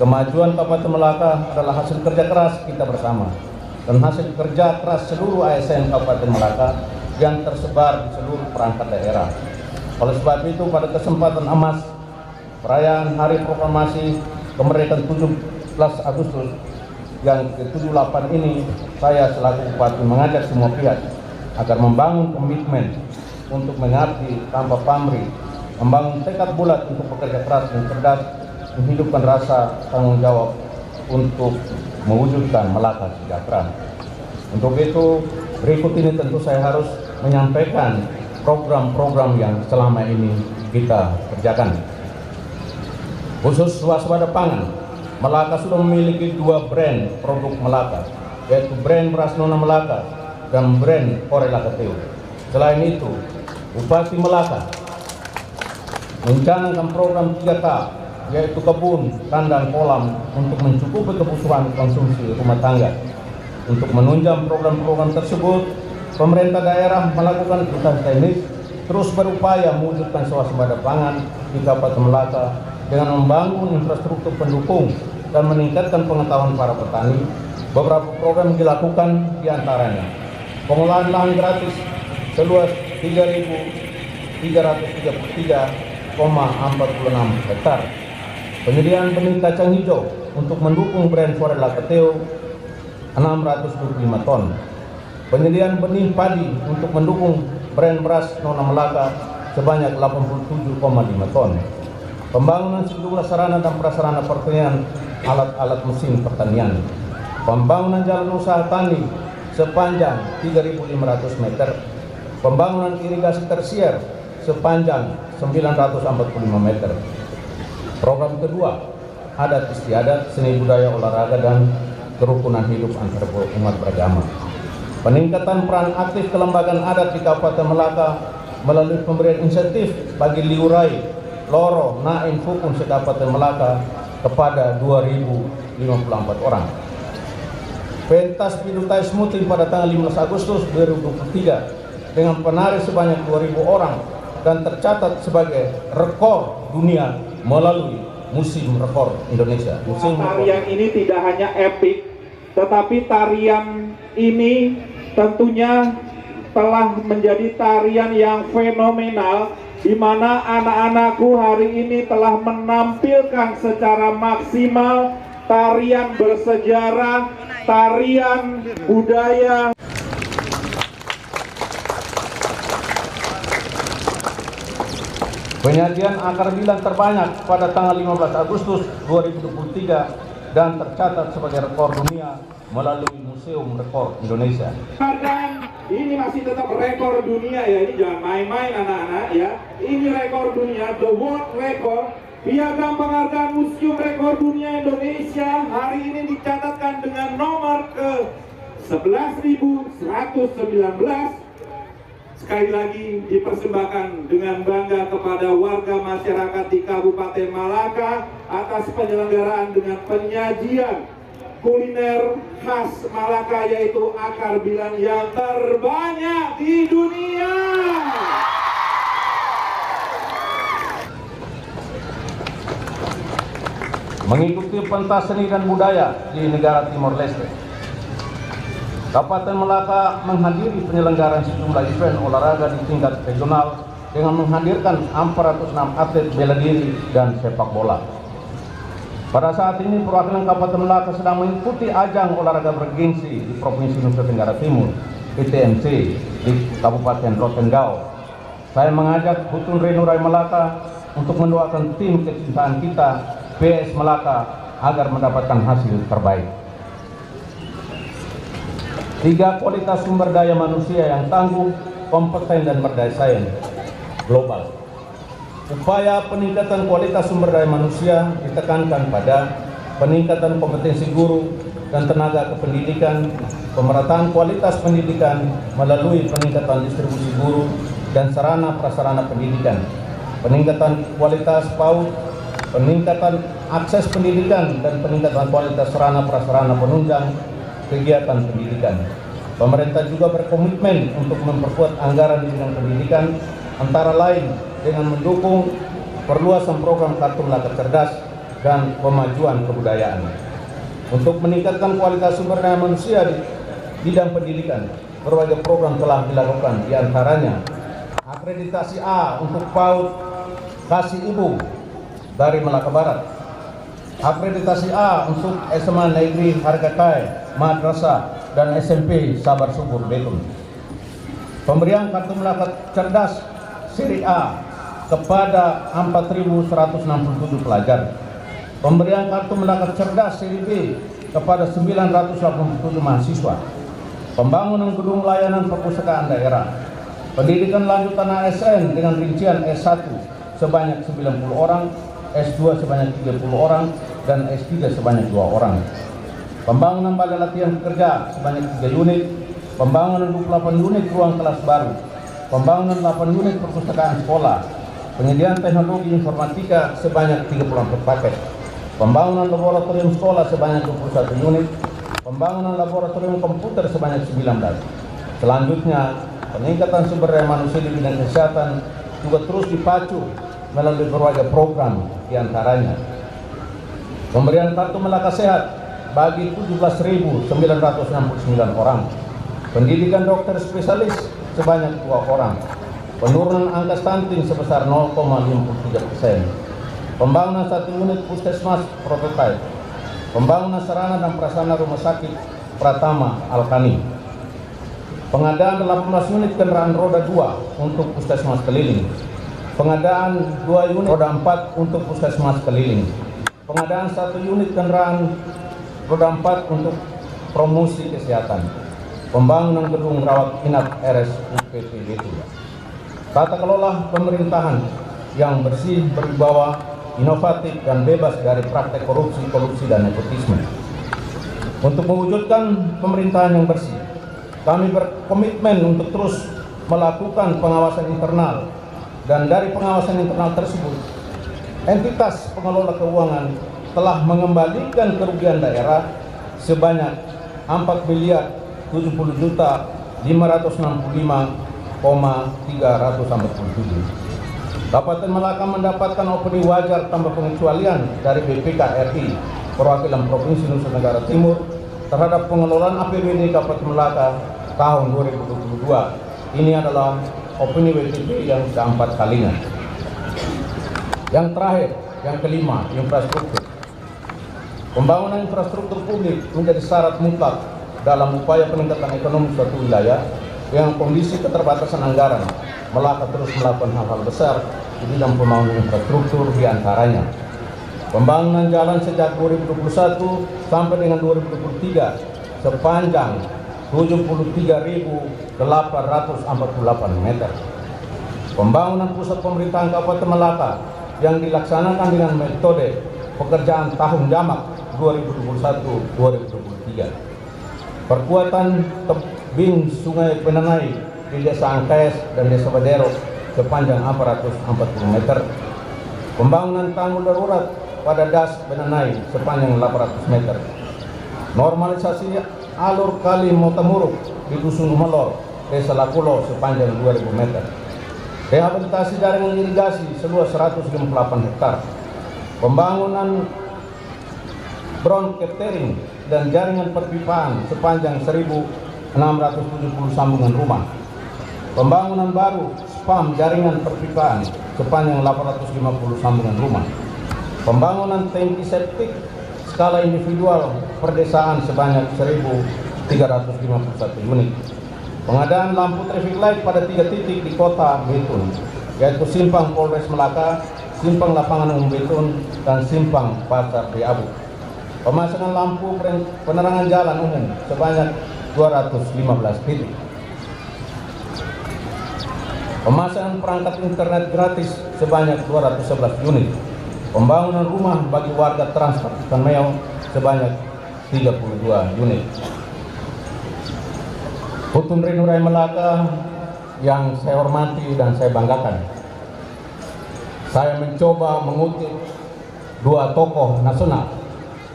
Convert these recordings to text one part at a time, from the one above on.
Kemajuan Kabupaten Melaka adalah hasil kerja keras kita bersama dan hasil kerja keras seluruh ASN Kabupaten Melaka yang tersebar di seluruh perangkat daerah. Oleh sebab itu, pada kesempatan emas perayaan Hari Proklamasi Kemerdekaan 17 Agustus yang ke-78 ini, saya selaku Bupati mengajak semua pihak agar membangun komitmen untuk mengabdi tanpa pamrih, membangun tekad bulat untuk bekerja keras dan cerdas, menghidupkan rasa tanggung jawab untuk mewujudkan Melaka sejahtera. Untuk itu, berikut ini tentu saya harus menyampaikan program-program yang selama ini kita kerjakan. Khusus swasembada pangan, Melaka sudah memiliki 2 brand produk Melaka, yaitu brand beras Nona Melaka dan brand Ore Lakateo. Selain itu, Bupati Melaka mencanangkan program 3K, yaitu kebun, kandang, kolam untuk mencukupi kebutuhan konsumsi rumah tangga. Untuk menunjang program-program tersebut, pemerintah daerah melakukan usaha teknis terus berupaya mewujudkan swasembada pangan di Kabupaten Melaka dengan membangun infrastruktur pendukung dan meningkatkan pengetahuan para petani. Beberapa program dilakukan diantaranya pengolahan lahan gratis seluas 3.333,46 hektar, penyediaan benih kacang hijau untuk mendukung brand Ore Lakateo 625 ton, penyediaan benih padi untuk mendukung brand beras Nona Melaka sebanyak 87,5 ton, pembangunan sejumlah sarana dan prasarana pertanian, alat-alat mesin pertanian, pembangunan jalan usaha tani sepanjang 3.500 meter, pembangunan irigasi tersier sepanjang 945 meter. Program kedua, adat istiadat, seni budaya, olahraga, dan kerukunan hidup antar umat beragama. Peningkatan peran aktif kelembagaan adat di Kabupaten Melaka melalui pemberian insentif bagi liurai, loro, naim, fukun se-Kabupaten Melaka kepada 2.054 orang. Pentas Pidutai Smuting pada tanggal 15 Agustus 2023 dengan penari sebanyak 2.000 orang dan tercatat sebagai rekor dunia melalui Museum Rekor Indonesia. Tarian ini tidak hanya epik, tetapi tarian ini tentunya telah menjadi tarian yang fenomenal, di mana anak-anakku hari ini telah menampilkan secara maksimal tarian bersejarah, tarian budaya. Penyajian akar bilang terbanyak pada tanggal 15 Agustus 2023 dan tercatat sebagai rekor dunia melalui Museum Rekor Indonesia. Dan ini masih tetap rekor dunia ya, ini jangan main-main anak-anak ya. Ini rekor dunia, the world record. Piagam penghargaan Museum Rekor Dunia Indonesia hari ini dicatatkan dengan nomor ke 11.119. Sekali lagi dipersembahkan dengan bangga kepada warga masyarakat di Kabupaten Melaka atas penyelenggaraan dengan penyajian kuliner khas Melaka, yaitu akar bilang yang terbanyak di dunia. Mengikuti pentas seni dan budaya di negara Timor Leste, Kabupaten Melaka menghadiri penyelenggaraan sejumlah event olahraga di tingkat regional dengan menghadirkan 406 atlet bela diri dan sepak bola. Pada saat ini perwakilan Kabupaten Melaka sedang mengikuti ajang olahraga bergengsi di Provinsi Nusa Tenggara Timur, PTMC, di Kabupaten Rotendao. Saya mengajak Hutun Renurai Melaka untuk mendoakan tim kecintaan kita, PS Melaka, agar mendapatkan hasil terbaik. 3 kualitas sumber daya manusia yang tangguh, kompeten, dan berdaya global. Upaya peningkatan kualitas sumber daya manusia ditekankan pada peningkatan kompetensi guru dan tenaga kependidikan, pemerataan kualitas pendidikan melalui peningkatan distribusi guru dan sarana prasarana pendidikan, peningkatan kualitas PAUD, peningkatan akses pendidikan, dan peningkatan kualitas sarana prasarana penunjang kegiatan pendidikan. Pemerintah juga berkomitmen untuk memperkuat anggaran di bidang pendidikan, antara lain dengan mendukung perluasan program Kartu Melaka Cerdas dan pemajuan kebudayaan. Untuk meningkatkan kualitas sumber daya manusia di bidang pendidikan, berbagai program telah dilakukan, di antaranya akreditasi A untuk PAUD Kasih Ibu dari Melaka Barat, akreditasi A untuk SMA Negeri Hargakai, Madrasah, dan SMP Sabar Subur Betun. Pemberian kartu Melaka Cerdas Seri A kepada 4.167 pelajar. Pemberian kartu Melaka Cerdas Seri B kepada 987 mahasiswa. Pembangunan gedung layanan perpustakaan daerah. Pendidikan lanjutan ASN dengan rincian S1 sebanyak 90 orang, S2 sebanyak 30 orang, dan S3 sebanyak 2 orang. Pembangunan balai latihan pekerja sebanyak 3 unit. Pembangunan 28 unit ruang kelas baru. Pembangunan 8 unit perpustakaan sekolah. Penyediaan teknologi informatika sebanyak 34 paket. Pembangunan laboratorium sekolah sebanyak 21 unit. Pembangunan laboratorium komputer sebanyak 19. Selanjutnya, peningkatan sumber daya manusia di bidang kesehatan juga terus dipacu melalui berbagai program, di antaranya pemberian kartu Melaka Sehat bagi 17.969 orang, pendidikan dokter spesialis sebanyak 2 orang, penurunan angka stunting sebesar 0,53%, pembangunan 1 unit puskesmas prototipe, pembangunan sarana dan prasarana rumah sakit Pratama Alkani, pengadaan 18 unit kendaraan roda 2 untuk puskesmas keliling, pengadaan 2 unit roda 4 untuk puskesmas keliling, pengadaan 1 unit kendaraan roda 4 untuk promosi kesehatan, pembangunan gedung rawat inap RSUPP Betun. Tata kelola pemerintahan yang bersih, berwibawa, inovatif, dan bebas dari praktek korupsi dan nepotisme. Untuk mewujudkan pemerintahan yang bersih, kami berkomitmen untuk terus melakukan pengawasan internal, dan dari pengawasan internal tersebut, entitas pengelola keuangan telah mengembalikan kerugian daerah sebanyak 4.565.347. Kabupaten Melaka mendapatkan opini wajar tanpa pengecualian dari BPK RI Perwakilan Provinsi Nusa Tenggara Timur terhadap pengelolaan APBD Kabupaten Melaka tahun 2022. Ini adalah opini WTP yang keempat kalinya. Yang terakhir, yang kelima, infrastruktur. Pembangunan infrastruktur publik menjadi syarat mutlak dalam upaya peningkatan ekonomi suatu wilayah yang kondisi keterbatasan anggaran. Melaka terus melakukan hal-hal besar di bidang pembangunan infrastruktur, di antaranya pembangunan jalan sejak 2021 sampai dengan 2023 sepanjang 73.848 meter. Pembangunan pusat pemerintahan Kabupaten Melaka yang dilaksanakan dengan metode pekerjaan tahun jamak 2021-2023. Perkuatan tebing Sungai Penenai di Desa Angkes dan Desa Badero sepanjang 440 meter. Pembangunan tanggul darurat pada Das Benanai sepanjang 800 meter. Normalisasi alur kali Motamuruk di Dusun Melor, Desa Lakulo sepanjang 2000 meter. Rehabilitasi jaringan irigasi seluas 158 hektar. Pembangunan brown catering dan jaringan perpipaan sepanjang 1.670 sambungan rumah. Pembangunan baru spam jaringan perpipaan sepanjang 850 sambungan rumah. Pembangunan tangki septik skala individual perdesaan sebanyak 1.351 unit. Pengadaan lampu traffic light pada 3 titik di kota Betun, yaitu Simpang Polres Melaka, Simpang Lapangan Umum Betun, dan Simpang Pasar Riabu. Pemasangan lampu penerangan jalan umum sebanyak 215 titik. Pemasangan perangkat internet gratis sebanyak 211 unit. Pembangunan rumah bagi warga transport ikan meong sebanyak 32 unit. Putun Rindu Raya Melaka yang saya hormati dan saya banggakan, saya mencoba mengutip dua tokoh nasional.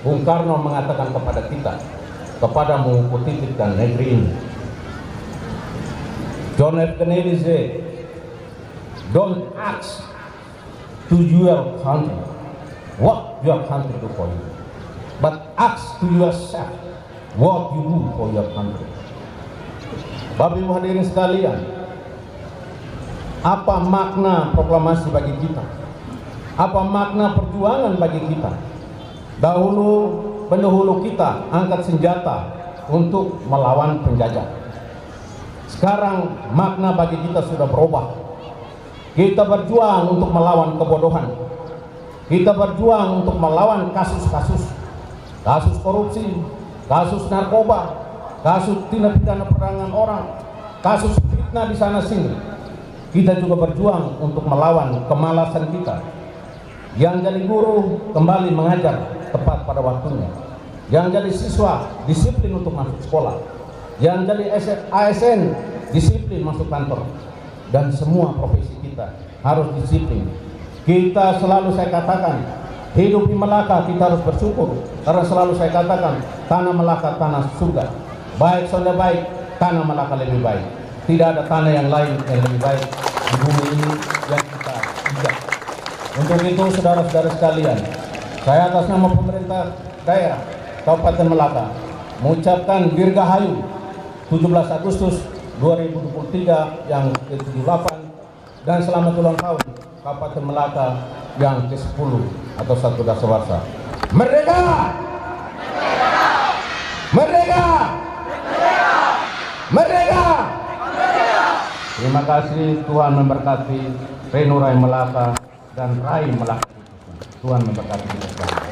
Bung Karno mengatakan kepada kita, kepadamu kutitip dan negeri ini. John F. Kennedy said, don't ask to your country, what your country do for you, but ask to yourself what you do for your country. Bapak Ibu hadirin sekalian, apa makna proklamasi bagi kita? Apa makna perjuangan bagi kita? Dahulu pendahulu kita angkat senjata untuk melawan penjajah. Sekarang makna bagi kita sudah berubah. Kita berjuang untuk melawan kebodohan. Kita berjuang untuk melawan kasus-kasus korupsi, kasus narkoba, kasus tindak pidana perdagangan orang, kasus fitnah di sana sini. Kita juga berjuang untuk melawan kemalasan kita. Yang jadi guru kembali mengajar tepat pada waktunya. Yang jadi siswa disiplin untuk masuk sekolah. Yang jadi ASN disiplin masuk kantor. Dan semua profesi kita harus disiplin. Kita selalu saya katakan, hidup di Melaka kita harus bersyukur. Karena selalu saya katakan, tanah Melaka tanah surga. Baik sonda baik, tanah Melaka lebih baik. Tidak ada tanah yang lain yang lebih baik di bumi ini yang kita injak. Untuk itu saudara-saudara sekalian, saya atas nama pemerintah daerah Kabupaten Melaka mengucapkan Dirgahayu 17 Agustus 2023 yang ke-78 dan selamat ulang tahun Kabupaten Melaka yang ke-10 atau 1 Dasawarsa. Merdeka! Merdeka! Merdeka! Terima kasih, Tuhan memberkati Renu Rai Melaka dan Rai Melaka. Tuhan memberkati kita semua.